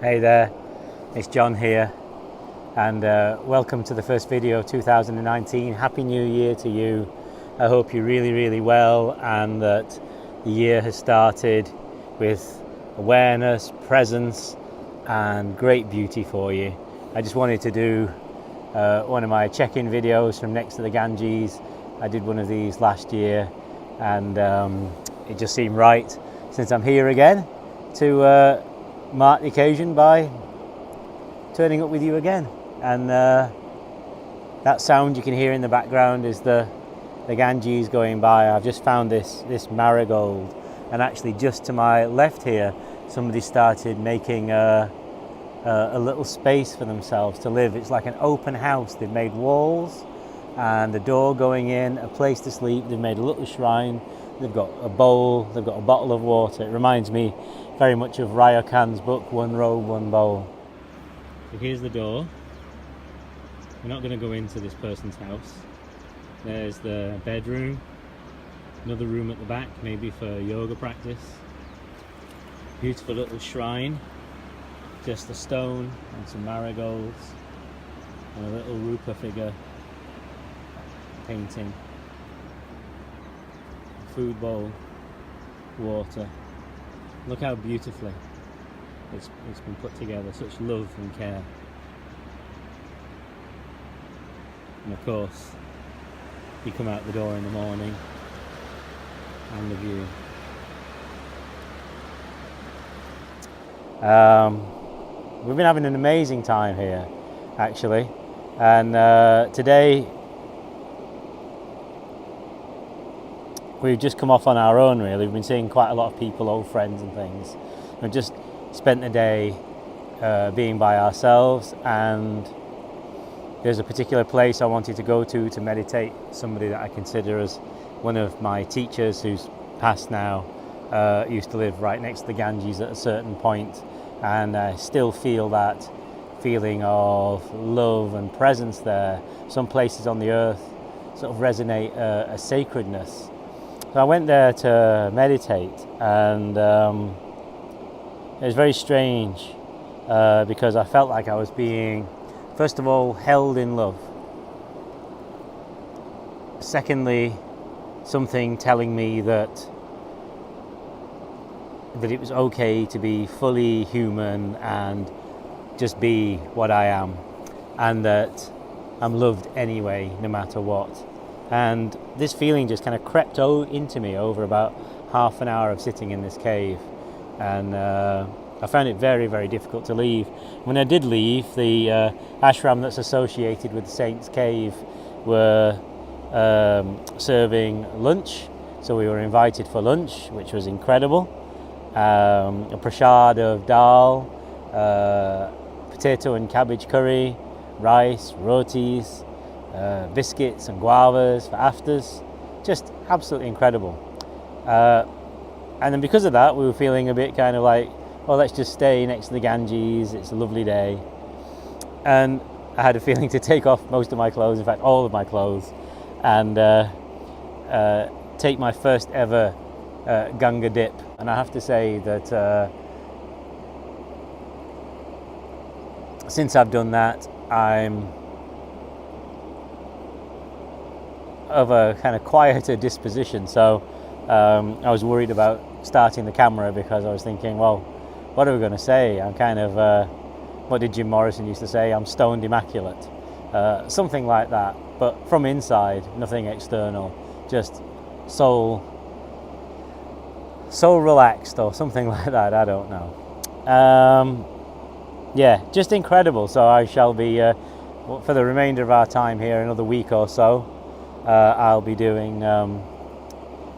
Hey there, it's John here, and welcome to the first video of 2019. Happy New Year to you. I hope you're really well and that the year has started with awareness, presence and great beauty for you. I just wanted to do one of my check-in videos from next to the Ganges. I did one of these last year and it just seemed right, since I'm here again, to mark the occasion by turning up with you again. And that sound you can hear in the background is the Ganges going by. I've just found this marigold, and actually just to my left here somebody started making a little space for themselves to live. It's like an open house. They've made walls and a door going in, a place to sleep. They've made a little shrine. They've got a bowl, they've got a bottle of water. It reminds me very much of Ryo Khan's book, One Robe, One Bowl. So here's the door. We're not going to go into this person's house. There's the bedroom, another room at the back, maybe for yoga practice. Beautiful little shrine, just a stone and some marigolds and a little Rupa figure painting. Food bowl, water. Look how beautifully it's been put together, such love and care. And of course, you come out the door in the morning and the view. We've been having an amazing time here, actually, and today we've just come off on our own, really. We've been seeing quite a lot of people, old friends and things. We've just spent the day being by ourselves, and there's a particular place I wanted to go to meditate. Somebody that I consider as one of my teachers, who's passed now, used to live right next to the Ganges at a certain point, and I still feel that feeling of love and presence there. Some places on the earth sort of resonate a sacredness. So I went there to meditate, and it was very strange because I felt like I was being, first of all, held in love. Secondly, something telling me that it was okay to be fully human and just be what I am, and that I'm loved anyway, no matter what. And this feeling just kind of crept into me over about half an hour of sitting in this cave, and I found it very difficult to leave. When I did leave, the ashram that's associated with the Saint's Cave were serving lunch, so we were invited for lunch, which was incredible. A prasad of dal, potato and cabbage curry, rice, rotis, biscuits and guavas for afters, just absolutely incredible. And then because of that, we were feeling a bit kind of like, oh, let's just stay next to the Ganges, it's a lovely day. And I had a feeling to take off most of my clothes, in fact all of my clothes, and take my first ever Ganga Dip. And I have to say that since I've done that, I'm of a kind of quieter disposition. So I was worried about starting the camera because I was thinking, well, what are we going to say? I'm kind of, what did Jim Morrison used to say? I'm stoned immaculate. Something like that. But from inside, nothing external, just soul relaxed or something like that, I don't know. Yeah, just incredible. So I shall be, for the remainder of our time here, another week or so, I'll be doing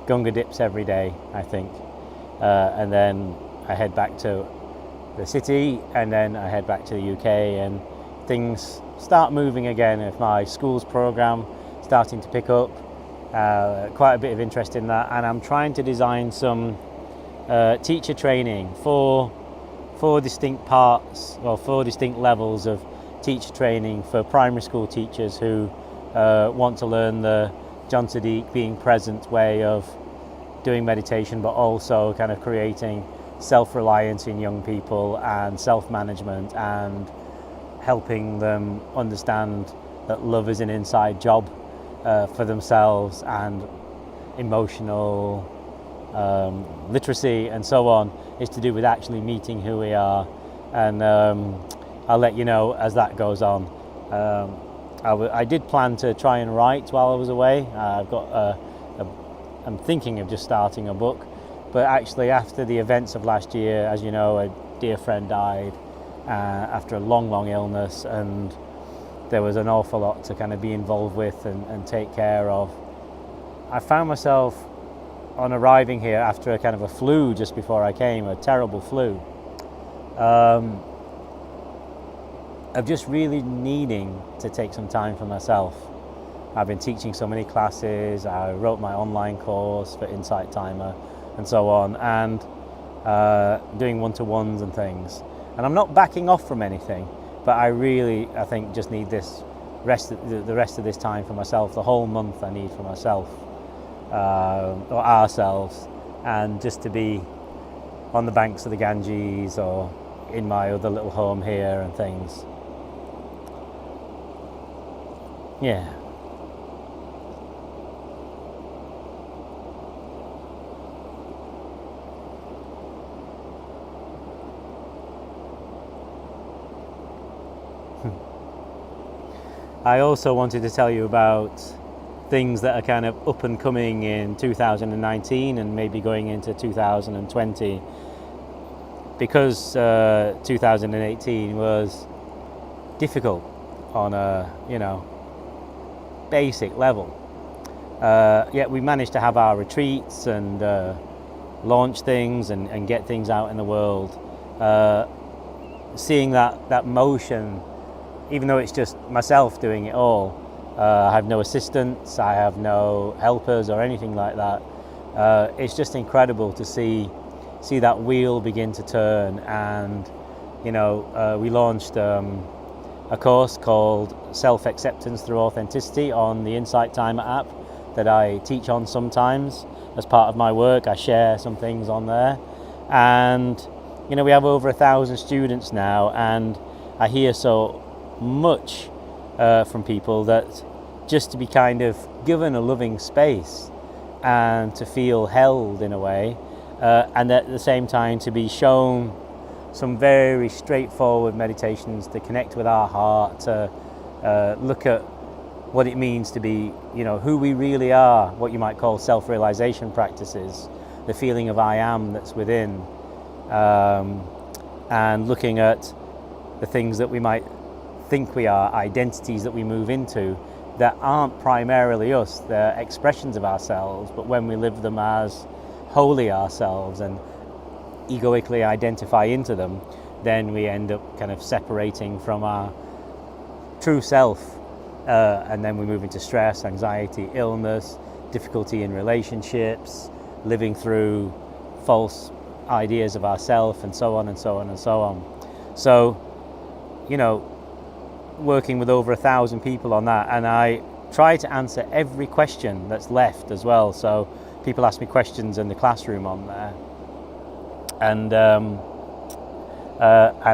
Ganga Dips every day, I think. And then I head back to the city, and then I head back to the UK, and things start moving again. If my school's program starting to pick up, quite a bit of interest in that, and I'm trying to design some teacher training for four distinct parts, or four distinct levels of teacher training for primary school teachers who want to learn the John Siddique being present way of doing meditation, but also kind of creating self-reliance in young people and self-management, and helping them understand that love is an inside job for themselves, and emotional literacy and so on is to do with actually meeting who we are. And I'll let you know as that goes on. I did plan to try and write while I was away. I'm thinking of just starting a book, but actually after the events of last year, as you know, a dear friend died after a long illness, and there was an awful lot to kind of be involved with and take care of. I found myself on arriving here after a kind of a flu just before I came, a terrible flu, of just really needing to take some time for myself. I've been teaching so many classes, I wrote my online course for Insight Timer and so on, and doing one-to-ones and things. And I'm not backing off from anything, but I think just need the rest of this time for myself. The whole month I need for myself, or ourselves, and just to be on the banks of the Ganges or in my other little home here and things. Yeah. I also wanted to tell you about things that are kind of up and coming in 2019 and maybe going into 2020, because 2018 was difficult on a basic level. Yet we managed to have our retreats and launch things and get things out in the world. Seeing that motion, even though it's just myself doing it all, I have no assistants, I have no helpers or anything like that. It's just incredible to see that wheel begin to turn. And we launched a course called Self-Acceptance Through Authenticity on the Insight Timer app that I teach on sometimes as part of my work. I share some things on there, and we have over 1,000 students now, and I hear so much from people that just to be kind of given a loving space and to feel held in a way, and at the same time to be shown some very straightforward meditations to connect with our heart, to look at what it means to be, who we really are, what you might call self-realization practices, the feeling of I am that's within, and looking at the things that we might think we are, identities that we move into that aren't primarily us, they're expressions of ourselves, but when we live them as wholly ourselves and egoically identify into them, then we end up kind of separating from our true self, and then we move into stress, anxiety, illness, difficulty in relationships, living through false ideas of ourself, and so on and so on and so on. So, working with over 1,000 people on that, and I try to answer every question that's left as well. So people ask me questions in the classroom on there, and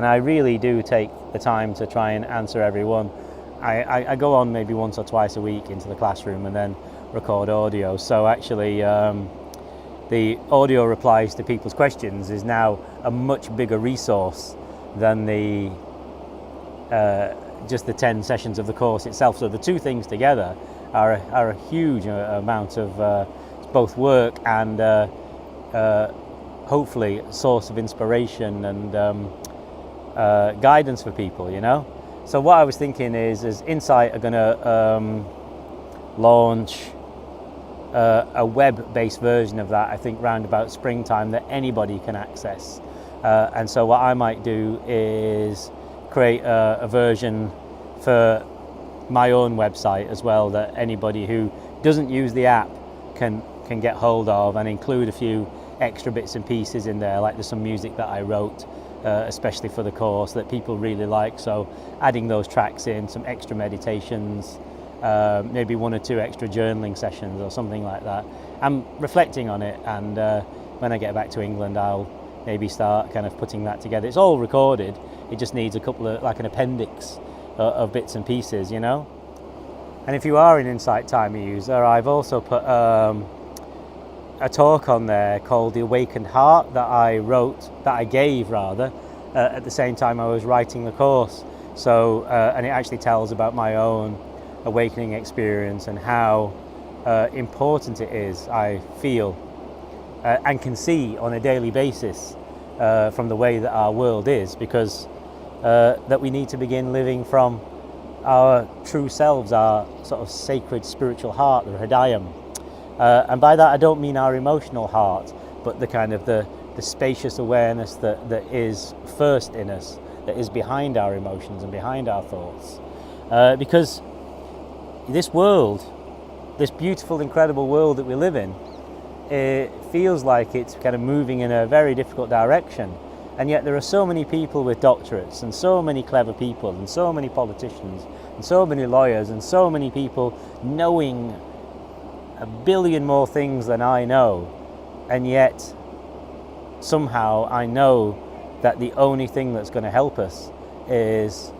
I really do take the time to try and answer everyone. I go on maybe once or twice a week into the classroom and then record audio. So actually the audio replies to people's questions is now a much bigger resource than the just the 10 sessions of the course itself. So the two things together are a huge amount of both work and hopefully a source of inspiration and guidance for people, So what I was thinking is Insight are going to launch a web-based version of that, I think round about springtime, that anybody can access. And so what I might do is create a version for my own website as well, that anybody who doesn't use the app can get hold of, and include a few extra bits and pieces in there, like there's some music that I wrote especially for the course that people really like, so adding those tracks in, some extra meditations, maybe 1 or 2 extra journaling sessions or something like that. I'm reflecting on it, and when I get back to England I'll maybe start kind of putting that together. It's all recorded, it just needs a couple of, like an appendix of bits and pieces, you know. And if you are an Insight Timer user, I've also put a talk on there called The Awakened Heart that I gave at the same time I was writing the course. So, and it actually tells about my own awakening experience and how important it is, I feel, and can see on a daily basis from the way that our world is, because that we need to begin living from our true selves, our sort of sacred spiritual heart, the Hridayam. And by that I don't mean our emotional heart, but the kind of the spacious awareness that is first in us, that is behind our emotions and behind our thoughts. Because this world, this beautiful, incredible world that we live in, it feels like it's kind of moving in a very difficult direction. And yet there are so many people with doctorates, and so many clever people, and so many politicians, and so many lawyers, and so many people knowing a billion more things than I know. And yet somehow I know that the only thing that's going to help us is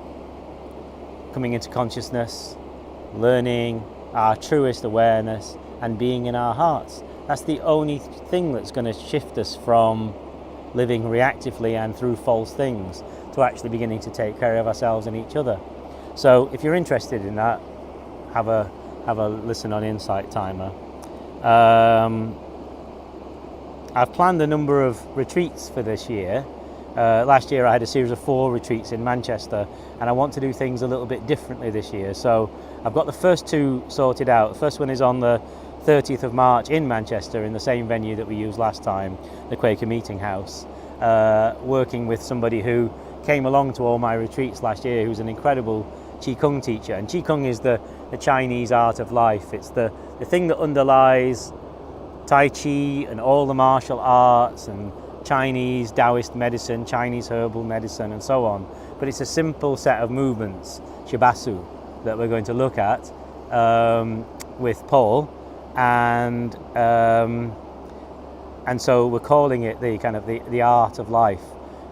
coming into consciousness, learning our truest awareness, and being in our hearts. That's the only thing that's going to shift us from living reactively and through false things to actually beginning to take care of ourselves and each other. So if you're interested in that, have a listen on Insight Timer. I've planned a number of retreats for this year. Last year I had a series of 4 retreats in Manchester, and I want to do things a little bit differently this year. So I've got the first 2 sorted out. The first one is on the 30th of March in Manchester, in the same venue that we used last time, the Quaker Meeting House, working with somebody who came along to all my retreats last year, who's an incredible Qigong teacher. And Qigong is the Chinese art of life. It's the thing that underlies Tai Chi and all the martial arts and Chinese Taoist medicine, Chinese herbal medicine, and so on. But it's a simple set of movements, Shibasu, that we're going to look at with Paul, and so we're calling it the art of life.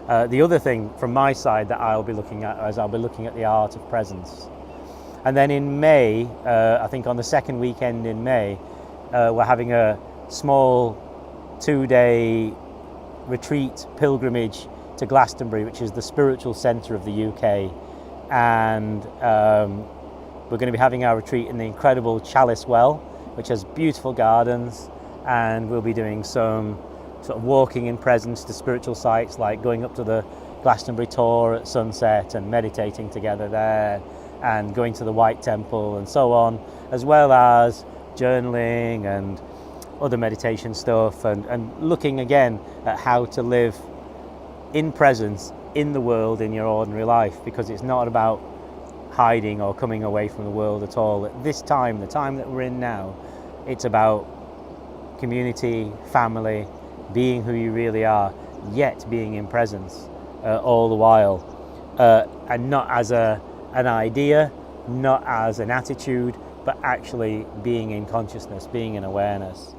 The other thing from my side that I'll be looking at is I'll be looking at the art of presence. And then in May, I think on the second weekend in May, we're having a small 2-day retreat pilgrimage to Glastonbury, which is the spiritual centre of the UK. And we're going to be having our retreat in the incredible Chalice Well, which has beautiful gardens, and we'll be doing some sort of walking in presence to spiritual sites, like going up to the Glastonbury Tor at sunset and meditating together there, and going to the White Temple and so on, as well as journaling and other meditation stuff, and looking again at how to live in presence in the world in your ordinary life, because it's not about hiding or coming away from the world at all. At this time, the time that we're in now, it's about community, family, being who you really are, yet being in presence all the while, and not as an idea, not as an attitude, but actually being in consciousness, being in awareness.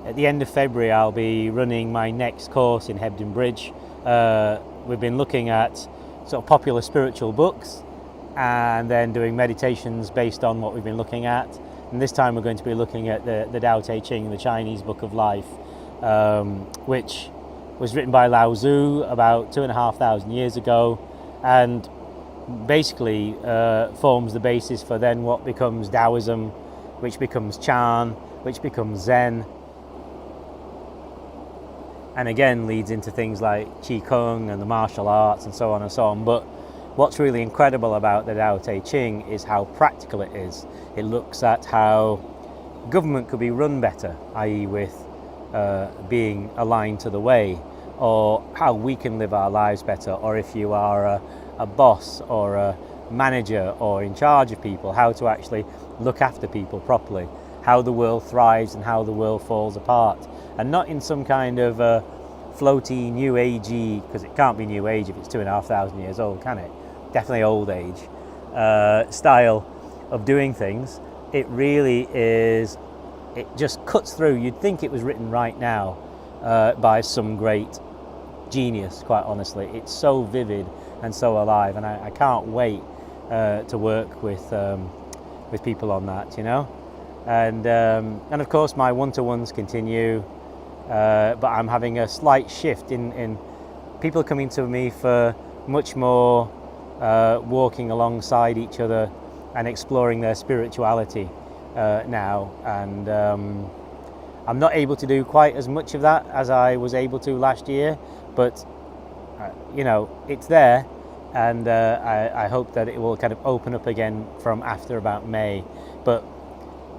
At the end of February, I'll be running my next course in Hebden Bridge. We've been looking at sort of popular spiritual books and then doing meditations based on what we've been looking at. And this time we're going to be looking at the Tao Te Ching, the Chinese Book of Life, which was written by Lao Tzu about 2,500 years ago, and basically forms the basis for then what becomes Taoism, which becomes Chan, which becomes Zen, and again leads into things like Qigong and the martial arts and so on and so on. But what's really incredible about the Tao Te Ching is how practical it is. It looks at how government could be run better, i.e. with being aligned to the way, or how we can live our lives better, or if you are a boss or a manager or in charge of people, how to actually look after people properly, how the world thrives and how the world falls apart. And not in some kind of floaty, new agey, because it can't be new age if it's 2,500 years old, can it? Definitely old age style of doing things. It really is, it just cuts through. You'd think it was written right now, by some great genius, quite honestly. It's so vivid and so alive, and I can't wait to work with people on that, you know. And of course my one-to-ones continue, but I'm having a slight shift in people coming to me for much more walking alongside each other and exploring their spirituality now, and I'm not able to do quite as much of that as I was able to last year, but you know, it's there, and I hope that it will kind of open up again from after about May. But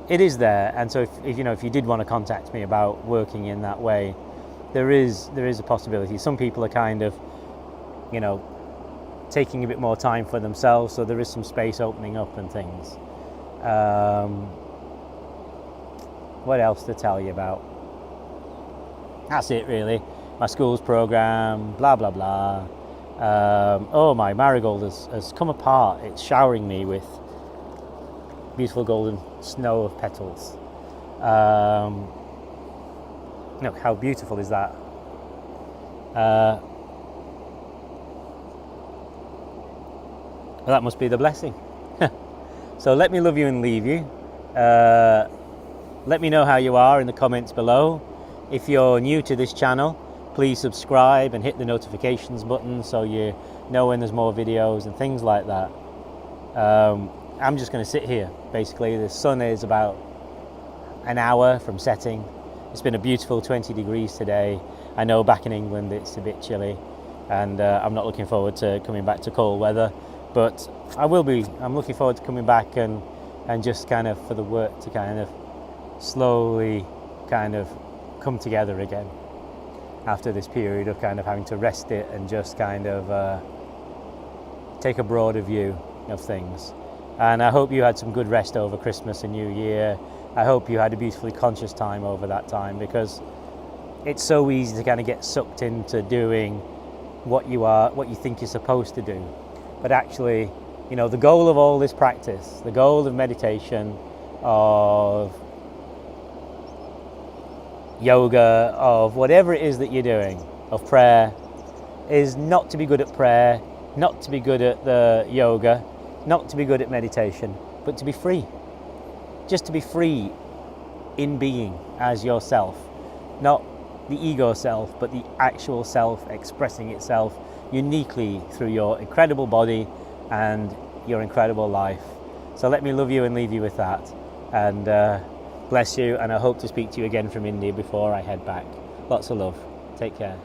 it is there, and so if you know, if you did want to contact me about working in that way, there is a possibility. Some people are kind of, you know, taking a bit more time for themselves, so there is some space opening up and things. What else to tell you about? That's it really. My school's program, blah blah blah. Oh, my marigold has come apart. It's showering me with beautiful golden snow of petals. Look, how beautiful is that? Well, that must be the blessing. So let me love you and leave you. Let me know how you are in the comments below. If you're new to this channel, please subscribe and hit the notifications button so you know when there's more videos and things like that. I'm just going to sit here. Basically, the sun is about an hour from setting. It's been a beautiful 20 degrees today. I know back in England it's a bit chilly, and I'm not looking forward to coming back to cold weather, but I will be. I'm looking forward to coming back and just kind of for the work to kind of slowly kind of come together again after this period of kind of having to rest it and just kind of take a broader view of things. And I hope you had some good rest over Christmas and New Year. I hope you had a beautifully conscious time over that time, because it's so easy to kind of get sucked into doing what you think you're supposed to do. But actually, you know, the goal of all this practice, the goal of meditation, of yoga, of whatever it is that you're doing, of prayer, is not to be good at prayer, not to be good at the yoga, not to be good at meditation, but to be free. Just to be free in being as yourself. Not the ego self, but the actual self expressing itself uniquely through your incredible body and your incredible life. So let me love you and leave you with that. And bless you, and I hope to speak to you again from India before I head back. Lots of love. Take care.